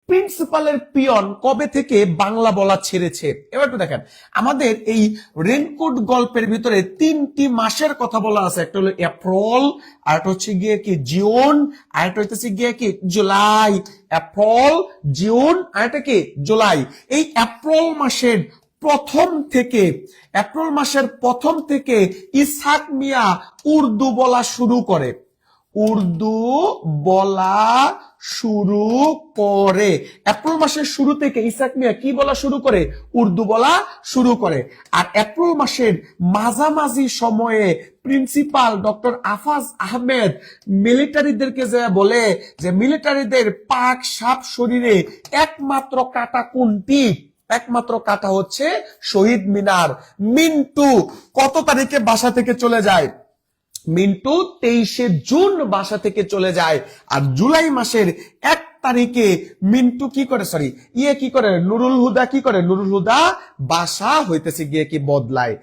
প্রিন্সিপালের পিয়ন কবে থেকে বাংলা বলা ছেড়েছে? এবার একটু দেখেন, আমাদের এই রেনকোট গল্পের ভিতরে 3টি মাসের কথা বলা আছে। একটা হলো এপ্রিল, আর একটা হচ্ছে গিয়ে কি জুন, আর একটা হচ্ছে গিয়ে কি জুলাই। এপ্রিল, জুন, আর একটা কি জুলাই। এই এপ্রিল মাসের প্রথম থেকে ইসহাক মিয়া উর্দু বলা শুরু করে। উর্দু বলা শুরু করে এপ্রিল মাসের শুরু থেকে ইসহাক মিয়া কি বলা শুরু করে? উর্দু বলা শুরু করে। আর এপ্রিল মাসের মাঝামাঝি সময়ে প্রিন্সিপাল ডক্টর আফাজ আহমেদ মিলিটারিদেরকে যে বলে যে মিলিটারিদের পাক সাপ শরীরে একমাত্র কাটা কোনটি? একমাত্র কাটা হচ্ছে শহীদ মিনার। মিন্টু কত তারিখে বাসা থেকে চলে যায়? মিন্টু 23শে জুন বাসা থেকে চলে যায়। আর জুলাই মাসের 1 তারিখে মিন্টু কি করে, নুরুল হুদা কি করে? নুরুল হুদা বাসা হইতেছে গিয়ে কি বদলায়।